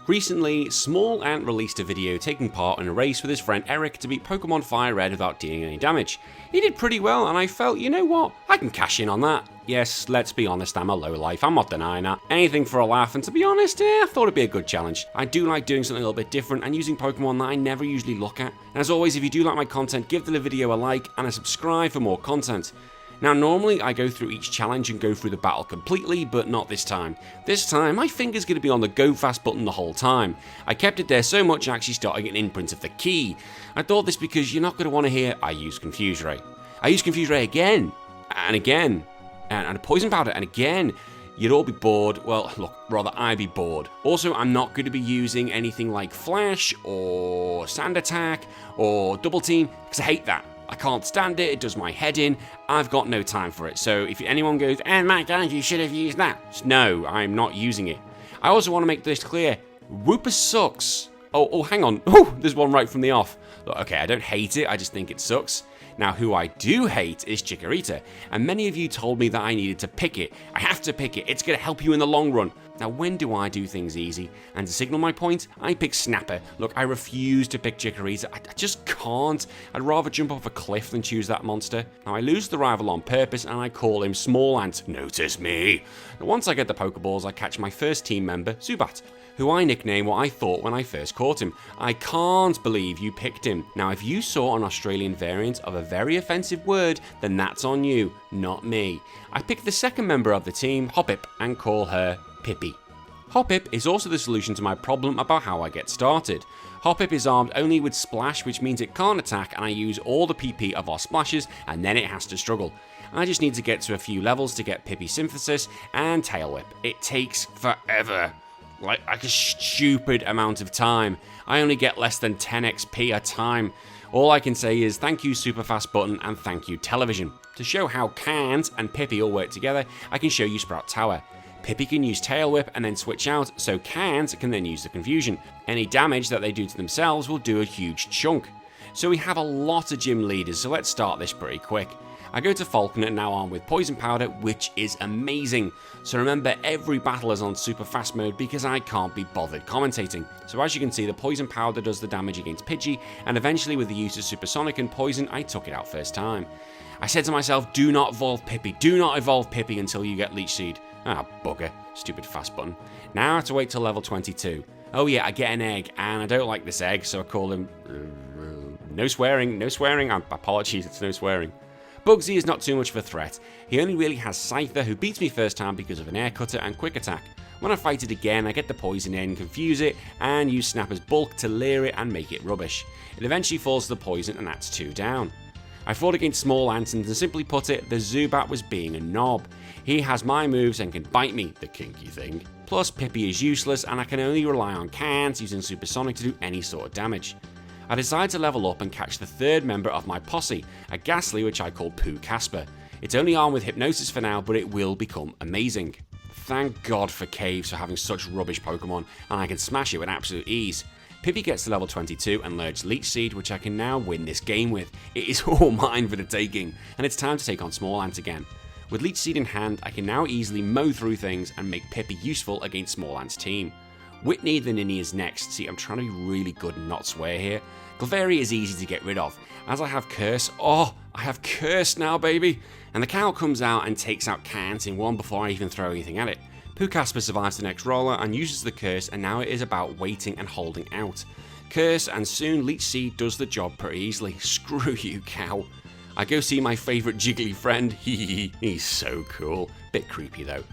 Recently, Small Ant released a video taking part in a race with his friend Eric to beat Pokemon Fire Red without dealing any damage. He did pretty well, and I felt, you know what, I can cash in on that. Yes, let's be honest, I'm a lowlife, I'm not denying that. Anything for a laugh, and to be honest, I thought it'd be a good challenge. I do like doing something a little bit different and using Pokemon that I never usually look at. And as always, if you do like my content, give the video a like and a subscribe for more content. Now normally I go through each challenge and go through the battle completely, but not this time. This time my finger's going to be on the go fast button the whole time. I kept it there so much I actually started an imprint of the key. I thought this because you're not going to want to hear I use Confuse Ray. I use Confuse Ray again, and again, and a Poison Powder, and again. You'd all be bored. Well, look, rather I'd be bored. Also, I'm not going to be using anything like Flash or Sand Attack or Double Team because I hate that. I can't stand it, it does my head in, I've got no time for it. So if anyone goes, my God, you should have used that. No, I'm not using it. I also want to make this clear, Wooper sucks. Oh, hang on. Oh, there's one right from the off. Look, okay, I don't hate it, I just think it sucks. Now, who I do hate is Chikorita, and many of you told me that I needed to pick it. I have to pick it, it's going to help you in the long run. Now, when do I do things easy? And to signal my point, I pick Snapper. Look, I refuse to pick Chikorita. I just can't. I'd rather jump off a cliff than choose that monster. Now, I lose the rival on purpose, and I call him Small Ant. Notice me. Now, once I get the Pokeballs, I catch my first team member, Zubat, who I nicknamed what I thought when I first caught him. I can't believe you picked him. Now, if you saw an Australian variant of a very offensive word, then that's on you, not me. I picked the second member of the team, Hoppip, and call her Pippi. Hoppip is also the solution to my problem about how I get started. Hoppip is armed only with Splash, which means it can't attack, and I use all the PP of our splashes, and then it has to struggle. I just need to get to a few levels to get Pippi Synthesis and Tail Whip. It takes forever. Like a stupid amount of time. I only get less than 10 XP a time. All I can say is thank you Super Fast Button and thank you Television. To show how Cant and Pippi all work together, I can show you Sprout Tower. Pippi can use Tail Whip and then switch out, so Cant can then use the Confusion. Any damage that they do to themselves will do a huge chunk. So we have a lot of gym leaders, so let's start this pretty quick. I go to Falconer, now armed with Poison Powder, which is amazing. So remember, every battle is on super fast mode because I can't be bothered commentating. So as you can see, the Poison Powder does the damage against Pidgey, and eventually with the use of Supersonic and Poison, I took it out first time. I said to myself, do not evolve Pippi, do not evolve Pippi until you get Leech Seed. Ah, bugger, stupid fast button. Now I have to wait till level 22. Oh yeah, I get an egg, and I don't like this egg, so I call him... No swearing, apologies, it's no swearing. Bugsy is not too much of a threat. He only really has Scyther, who beats me first time because of an Air Cutter and Quick Attack. When I fight it again, I get the poison in, confuse it, and use Snapper's Bulk to leer it and make it rubbish. It eventually falls to the poison, and that's 2 down. I fought against Small Ant, and to simply put it, the Zubat was being a knob. He has my moves and can bite me, the kinky thing. Plus, Pippi is useless, and I can only rely on Cant using Supersonic to do any sort of damage. I decide to level up and catch the third member of my posse, a Ghastly which I call Pooh Casper. It's only armed with Hypnosis for now, but it will become amazing. Thank God for Caves for having such rubbish Pokemon, and I can smash it with absolute ease. Pippi gets to level 22 and learns Leech Seed, which I can now win this game with. It is all mine for the taking, and it's time to take on Small Ant again. With Leech Seed in hand, I can now easily mow through things and make Pippi useful against Small Ant's team. Whitney the Ninny is next. See, I'm trying to be really good and not swear here. Clefairy is easy to get rid of, as I have Curse. Oh, I have Curse now, baby! And the cow comes out and takes out Cant in one before I even throw anything at it. Pooh Casper survives the next roller and uses the Curse, and now it is about waiting and holding out. Curse, and soon Leech Seed does the job pretty easily. Screw you, cow. I go see my favourite jiggly friend. He's so cool. Bit creepy though.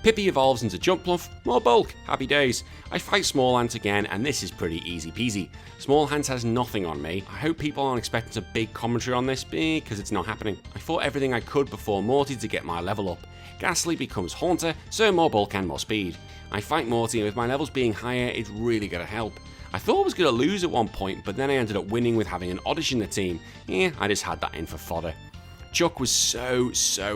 Pippi evolves into Jumpluff, more bulk, happy days. I fight Small Ant again, and this is pretty easy peasy. Small Ant has nothing on me. I hope people aren't expecting a big commentary on this, because it's not happening. I fought everything I could before Morty to get my level up. Ghastly becomes Haunter, so more bulk and more speed. I fight Morty, and with my levels being higher, it's really gonna help. I thought I was gonna lose at one point, but then I ended up winning with having an Oddish in the team. I just had that in for fodder. Chuck was so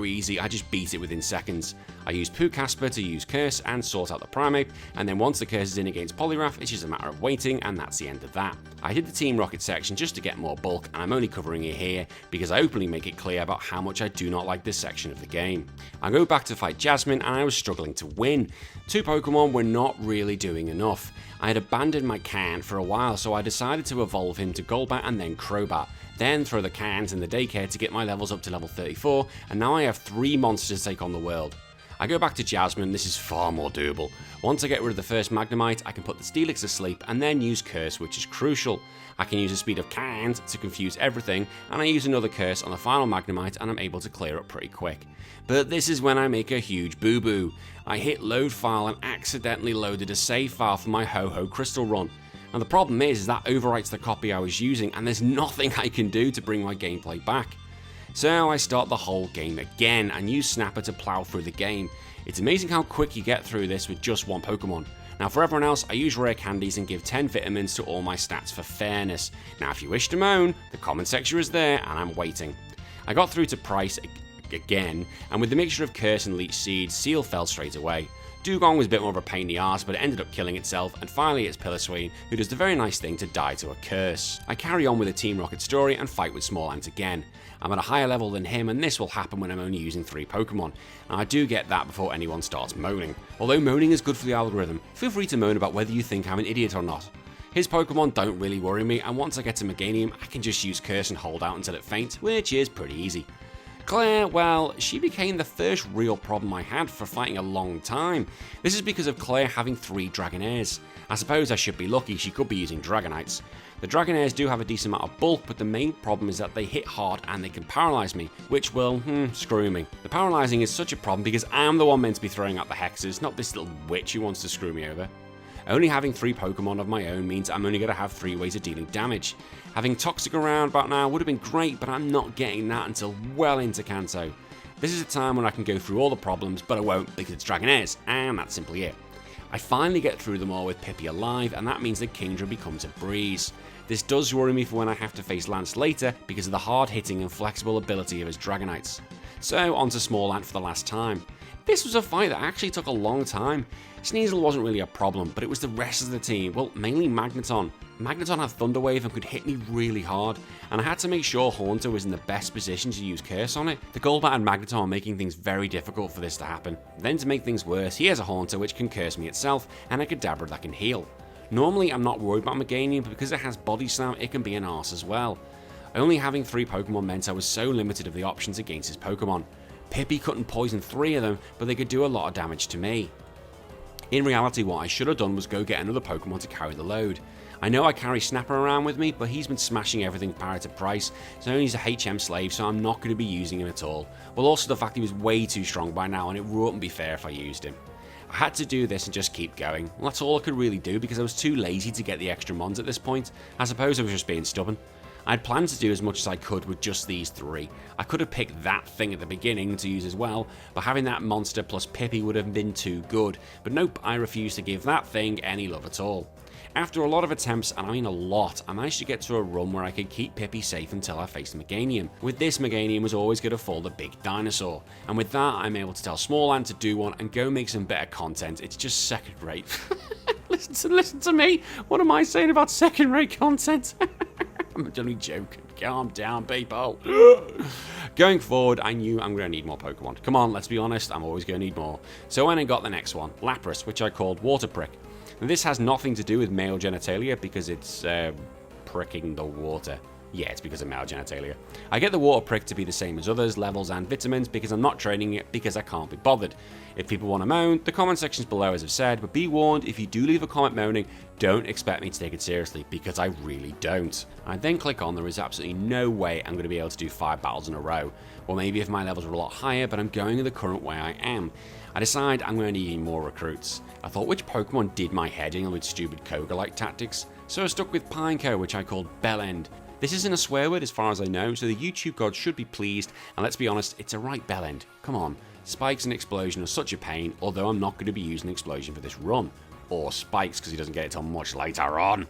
easy, I just beat it within seconds. I use Casper to use Curse and sort out the Primate, and then once the Curse is in against Poliwrath, it's just a matter of waiting, and that's the end of that. I did the Team Rocket section just to get more bulk, and I'm only covering it here because I openly make it clear about how much I do not like this section of the game. I go back to fight Jasmine, and I was struggling to win. 2 Pokemon were not really doing enough. I had abandoned my Can for a while, so I decided to evolve him to Golbat and then Crobat. Then throw the Cans in the daycare to get my levels up to level 34, and now I have 3 monsters to take on the world. I go back to Jasmine, this is far more doable. Once I get rid of the first Magnemite, I can put the Steelix to sleep and then use Curse, which is crucial. I can use the speed of Cans to confuse everything, and I use another Curse on the final Magnemite and I'm able to clear up pretty quick. But this is when I make a huge boo-boo. I hit load file and accidentally loaded a save file for my Ho-Ho Crystal run. And the problem is that overwrites the copy I was using, and there's nothing I can do to bring my gameplay back. So I start the whole game again and use Snapper to plow through the game. It's amazing how quick you get through this with just 1 Pokemon. Now for everyone else, I use rare candies and give 10 vitamins to all my stats for fairness. Now if you wish to moan, the comment section is there and I'm waiting. I got through to Price again, and with the mixture of Curse and Leech Seed, Seal fell straight away. Dugong was a bit more of a pain in the arse, but it ended up killing itself, and finally it's Piloswine, who does the very nice thing to die to a Curse. I carry on with a Team Rocket story and fight with Smallant again. I'm at a higher level than him, and this will happen when I'm only using 3 Pokemon. And I do get that before anyone starts moaning. Although moaning is good for the algorithm, feel free to moan about whether you think I'm an idiot or not. His Pokemon don't really worry me, and once I get to Meganium, I can just use Curse and hold out until it faints, which is pretty easy. Claire, well, she became the first real problem I had for fighting a long time. This is because of Claire having 3 Dragonairs. I suppose I should be lucky, she could be using Dragonites. The Dragonairs do have a decent amount of bulk, but the main problem is that they hit hard and they can paralyze me, which will, screw me. The paralyzing is such a problem because I'm the one meant to be throwing out the hexes, not this little witch who wants to screw me over. Only having 3 Pokemon of my own means I'm only going to have 3 ways of dealing damage. Having Toxic around about now would have been great, but I'm not getting that until well into Kanto. This is a time when I can go through all the problems, but I won't because it's Dragonairs, and that's simply it. I finally get through them all with Pippi alive, and that means that Kingdra becomes a breeze. This does worry me for when I have to face Lance later because of the hard-hitting and flexible ability of his Dragonites. So onto Smallant for the last time. This was a fight that actually took a long time. Sneasel wasn't really a problem, but it was the rest of the team, well, mainly Magneton. Magneton had Thunder Wave and could hit me really hard, and I had to make sure Haunter was in the best position to use Curse on it. The Golbat and Magneton are making things very difficult for this to happen. Then to make things worse, he has a Haunter which can Curse me itself, and a Kadabra that can heal. Normally I'm not worried about Meganium, but because it has Body Slam, it can be an arse as well. Only having 3 Pokemon meant I was so limited of the options against his Pokemon. Pippi couldn't poison 3 of them, but they could do a lot of damage to me. In reality, what I should have done was go get another Pokemon to carry the load. I know I carry Snapper around with me, but he's been smashing everything power to price, so he's a HM slave, so I'm not going to be using him at all. Well, also the fact he was way too strong by now, and it wouldn't be fair if I used him. I had to do this and just keep going. Well, that's all I could really do because I was too lazy to get the extra mons at this point. I suppose I was just being stubborn. I'd planned to do as much as I could with just these 3. I could have picked that thing at the beginning to use as well, but having that monster plus Pippi would have been too good. But nope, I refused to give that thing any love at all. After a lot of attempts, and I mean a lot, I managed to get to a run where I could keep Pippi safe until I faced Meganium. With this, Meganium was always going to fall the big dinosaur, and with that I'm able to tell Smallant to do one and go make some better content. It's just second rate. listen to me, what am I saying about second rate content? I'm only joking. Calm down, people. Going forward, I knew I'm going to need more Pokemon. Come on, let's be honest, I'm always going to need more. So I went and got the next one, Lapras, which I called Water Prick. Now, this has nothing to do with male genitalia because it's pricking the water. Yeah, it's because of male genitalia. I get the Water Prick to be the same as others, levels and vitamins because I'm not training it because I can't be bothered. If people want to moan, the comment section's below as I've said, but be warned, if you do leave a comment moaning, don't expect me to take it seriously because I really don't. I then click on there is absolutely no way I'm going to be able to do 5 battles in a row. Well, maybe if my levels were a lot higher, but I'm going the current way I am. I decide I'm going to need more recruits. I thought which Pokemon did my head in with stupid Koga-like tactics, so I stuck with Pineco, which I called Bellend. This isn't a swear word as far as I know, so the YouTube gods should be pleased, and let's be honest, it's a right Bellend. Come on, Spikes and Explosion are such a pain, although I'm not going to be using Explosion for this run. Or Spikes, because he doesn't get it till much later on.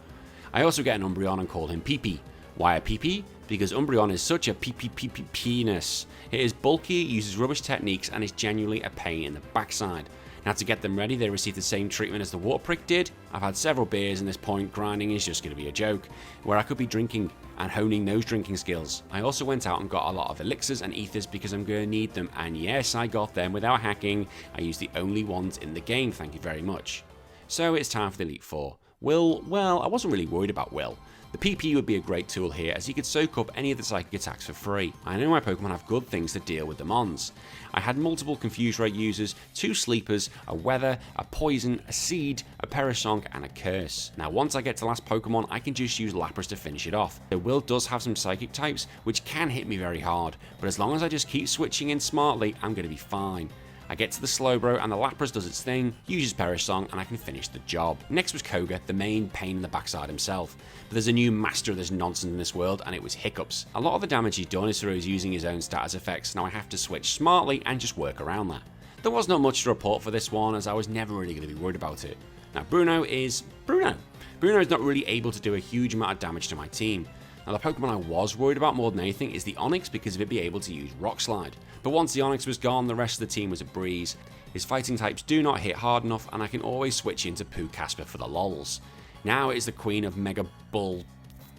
I also get an Umbreon and call him Pee-Pee. Why a Pee-Pee? because Umbreon is such a penis. It is bulky, uses rubbish techniques, and is genuinely a pain in the backside. Now to get them ready, they received the same treatment as the Water Prick did. I've had several beers, and this point grinding is just going to be a joke, where I could be drinking and honing those drinking skills. I also went out and got a lot of elixirs and ethers because I'm going to need them, and yes, I got them without hacking. I used the only ones in the game, thank you very much. So it's time for the Elite Four. Will, well, I wasn't really worried about Will. The PP would be a great tool here, as he could soak up any of the psychic attacks for free. I know my Pokemon have good things to deal with the Mons. I had multiple Confuse Ray users, 2 Sleepers, a Weather, a Poison, a Seed, a Perisong, and a Curse. Now once I get to last Pokemon, I can just use Lapras to finish it off. The Will does have some Psychic types, which can hit me very hard, but as long as I just keep switching in smartly, I'm going to be fine. I get to the Slowbro and the Lapras does its thing, uses Perisong, and I can finish the job. Next was Koga, the main pain in the backside himself. But there's a new master of this nonsense in this world, and it was Hiccups. A lot of the damage he's done is through his using his own status effects, now I have to switch smartly and just work around that. There was not much to report for this one, as I was never really going to be worried about it. Now Bruno is Bruno. Bruno is not really able to do a huge amount of damage to my team. Now the Pokemon I was worried about more than anything is the Onix, because of it being able to use Rock Slide. But once the Onix was gone, the rest of the team was a breeze. His fighting types do not hit hard enough, and I can always switch into Pooh-Casper for the lols. Now it is the Queen of Mega Bull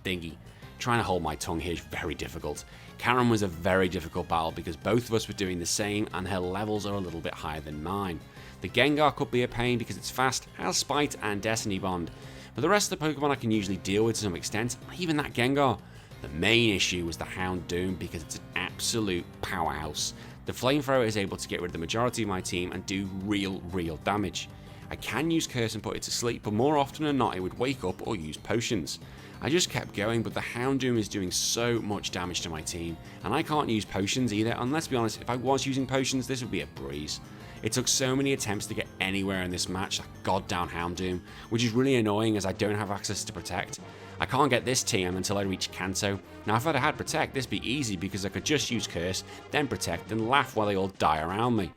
thingy. Trying to hold my tongue here is very difficult. Karen was a very difficult battle because both of us were doing the same, and her levels are a little bit higher than mine. The Gengar could be a pain because it's fast, has Spite and Destiny Bond. But the rest of the Pokemon I can usually deal with to some extent, even that Gengar. The main issue was the Houndoom because it's an absolute powerhouse. The Flamethrower is able to get rid of the majority of my team and do real damage. I can use Curse and put it to sleep, but more often than not it would wake up or use potions. I just kept going, but the Houndoom is doing so much damage to my team, and I can't use potions either, and let's be honest, if I was using potions this would be a breeze. It took so many attempts to get anywhere in this match, that goddamn Houndoom, which is really annoying as I don't have access to Protect. I can't get this TM until I reach Kanto. Now if I'd had Protect, this would be easy because I could just use Curse, then Protect, and laugh while they all die around me.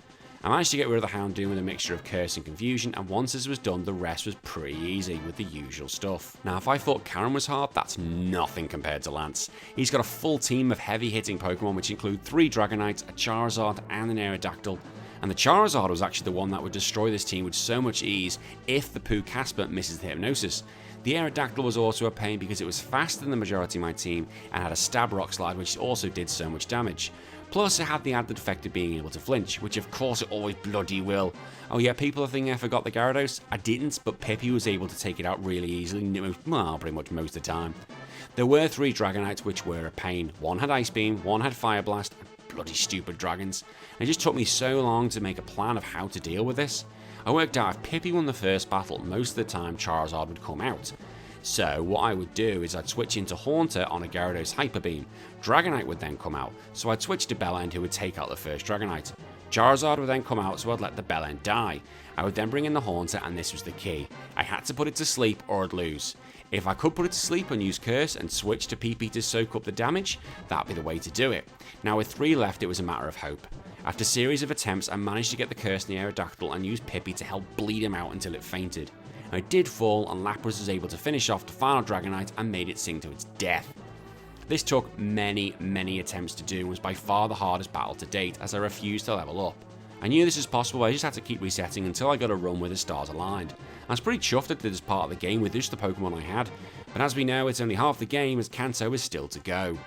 I managed to get rid of the Houndoom with a mixture of Curse and Confusion, and once this was done, the rest was pretty easy with the usual stuff. Now if I thought Karen was hard, that's nothing compared to Lance. He's got a full team of heavy hitting Pokemon which include 3 Dragonites, a Charizard, and an Aerodactyl. And the Charizard was actually the one that would destroy this team with so much ease if the Pooh-Casper misses the Hypnosis. The Aerodactyl was also a pain because it was faster than the majority of my team and had a Stab Rock Slide which also did so much damage. Plus it had the added effect of being able to flinch, which of course it always bloody will. Oh yeah, people are thinking I forgot the Gyarados. I didn't, but Pippi was able to take it out really easily, well, pretty much most of the time. There were 3 Dragonites which were a pain. One had Ice Beam, one had Fire Blast, bloody stupid dragons. And it just took me so long to make a plan of how to deal with this. I worked out if Pippi won the first battle, most of the time Charizard would come out. So what I would do is I'd switch into Haunter on a Gyarados Hyper Beam. Dragonite would then come out, so I'd switch to Bellend who would take out the first Dragonite. Charizard would then come out, so I'd let the Bellend die. I would then bring in the Haunter, and this was the key. I had to put it to sleep or I'd lose. If I could put it to sleep and use Curse and switch to PP to soak up the damage, that'd be the way to do it. Now with 3 left it was a matter of hope. After a series of attempts I managed to get the Curse in the Aerodactyl and use Pippi to help bleed him out until it fainted. Now it did fall and Lapras was able to finish off the final Dragonite and made it sink to its death. This took many attempts to do and was by far the hardest battle to date as I refused to level up. I knew this was possible, but I just had to keep resetting until I got a run where the stars aligned. I was pretty chuffed I did this part of the game with just the Pokemon I had, but as we know it's only half the game as Kanto is still to go.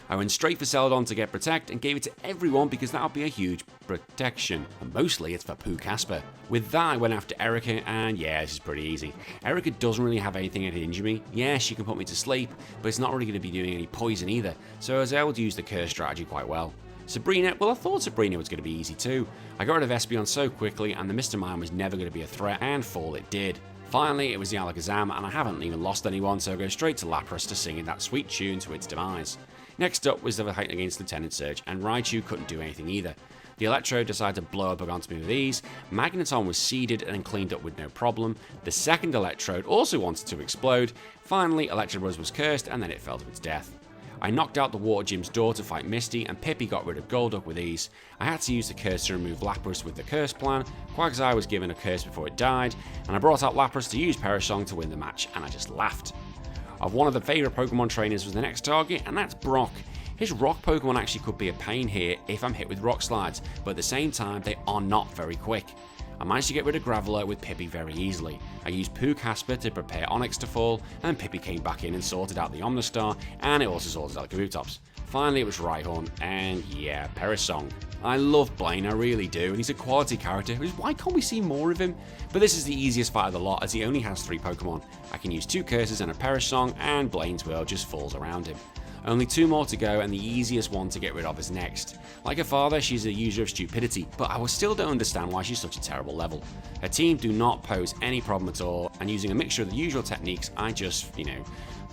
I went straight for Celadon to get Protect and gave it to everyone because that would be a huge protection, and mostly it's for Pooh-Casper. With that I went after Erica, and yeah, this is pretty easy. Erica doesn't really have anything that can injure me. Yeah, she can put me to sleep, but it's not really going to be doing any poison either, so I was able to use the Curse strategy quite well. Sabrina, well I thought Sabrina was going to be easy too. I got rid of Espeon so quickly and the Mr. Mime was never going to be a threat, and fall it did. Finally it was the Alakazam, and I haven't even lost anyone, so I go straight to Lapras to sing that sweet tune to its demise. Next up was the fight against Lieutenant Surge, and Raichu couldn't do anything either. The Electro decided to blow up onto me with ease, Magneton was seeded and cleaned up with no problem, the second Electrode also wanted to explode, finally Electabuzz was cursed and then it fell to its death. I knocked out the Water Gym's door to fight Misty, and Pippi got rid of Golduck with ease. I had to use the Curse to remove Lapras with the Curse plan, Quagsire was given a Curse before it died, and I brought out Lapras to use Perisong to win the match, and I just laughed. Of one of the favourite Pokemon trainers was the next target, and that's Brock. His rock Pokemon actually could be a pain here if I'm hit with rock slides, but at the same time they are not very quick. I managed to get rid of Graveler with Pippi very easily. I used Pooh Casper to prepare Onyx to fall, and Pippi came back in and sorted out the Omnistar, and it also sorted out the Kabutops. Finally it was Rhyhorn, and yeah, Perisong. I love Blaine, I really do, and he's a quality character, why can't we see more of him? But this is the easiest fight of the lot as he only has 3 Pokemon. I can use 2 Curses and a Perisong, and Blaine's world just falls around him. Only 2 more to go, and the easiest one to get rid of is next. Like her father, she's a user of stupidity, but I still don't understand why she's such a terrible level. Her team do not pose any problem at all, and using a mixture of the usual techniques, I just,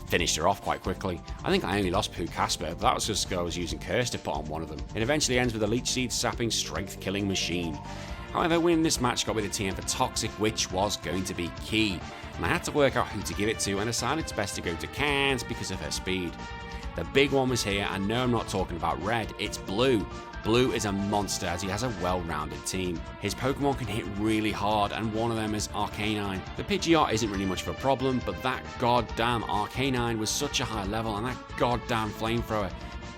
finished her off quite quickly. I think I only lost Pooh Casper, but that was just because I was using Curse to put on one of them. It eventually ends with a Leech Seed sapping strength-killing machine. However, winning this match got me the TM for Toxic, which was going to be key, and I had to work out who to give it to, and decided it's best to go to Cans because of her speed. The big one was here, and no, I'm not talking about Red, it's Blue. Blue is a monster as he has a well-rounded team. His Pokemon can hit really hard, and one of them is Arcanine. The Pidgeot isn't really much of a problem, but that goddamn Arcanine was such a high level, and that goddamn Flamethrower.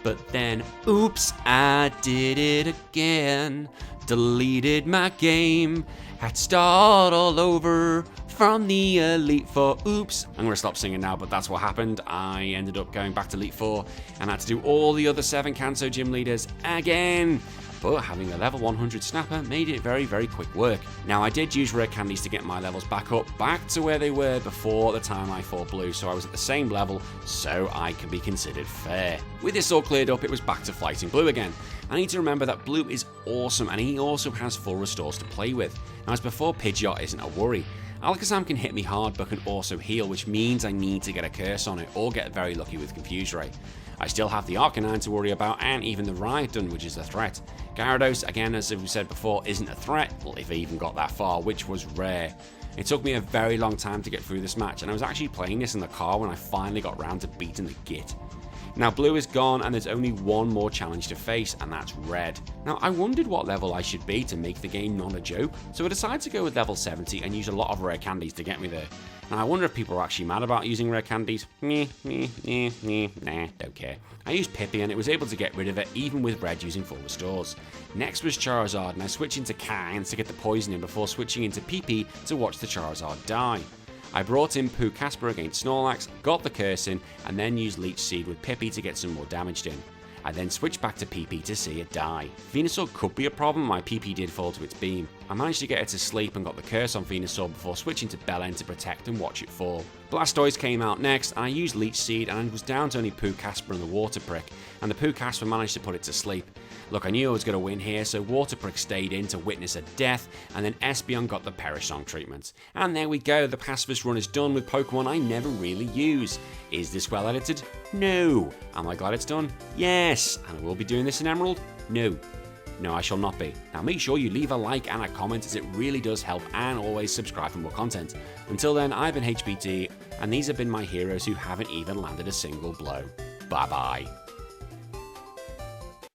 But then, oops, I did it again. Deleted my game, had to start all over from the Elite Four. Oops, I'm gonna stop singing now, but that's what happened. I ended up going back to Elite Four and had to do all the other 7 Kanto gym leaders again. But having a level 100 Snapper made it very, very quick work. Now, I did use rare candies to get my levels back to where they were before the time I fought Blue, so I was at the same level, so I can be considered fair. With this all cleared up, it was back to fighting Blue again. I need to remember that Blue is awesome, and he also has full restores to play with. Now, as before, Pidgeot isn't a worry. Alakazam can hit me hard but can also heal, which means I need to get a curse on it or get very lucky with Confuse Ray. I still have the Arcanine to worry about, and even the Rhyhorn, which is a threat. Gyarados, again, as we said before, isn't a threat, well, if I even got that far, which was rare. It took me a very long time to get through this match, and I was actually playing this in the car when I finally got round to beating the Git. Now, Blue is gone, and there's only one more challenge to face, and that's Red. Now, I wondered what level I should be to make the game not a joke, so I decided to go with level 70 and use a lot of rare candies to get me there. Now, I wonder if people are actually mad about using rare candies. Nah, don't care. I used Pippi, and it was able to get rid of it, even with Red using full restores. Next was Charizard, and I switched into Cans to get the poison in before switching into Pippi to watch the Charizard die. I brought in Pooh Casper against Snorlax, got the curse in, and then used Leech Seed with Pippi to get some more damage in. I then switched back to Pippi to see it die. Venusaur could be a problem, my Pippi did fall to its beam. I managed to get it to sleep and got the curse on Venusaur before switching to Bellend to protect and watch it fall. Blastoise came out next, and I used Leech Seed and was down to only Pooh Casper and the Water Prick, and the Pooh Casper managed to put it to sleep. Look, I knew I was going to win here, so Water Prick stayed in to witness a death, and then Espeon got the Perisong treatment. And there we go, the pacifist run is done with Pokemon I never really use. Is this well edited? No. Am I glad it's done? Yes. And I will be doing this in Emerald? No. No, I shall not be. Now make sure you leave a like and a comment as it really does help, and always subscribe for more content. Until then, I've been HBT, and these have been my heroes who haven't even landed a single blow. Bye bye.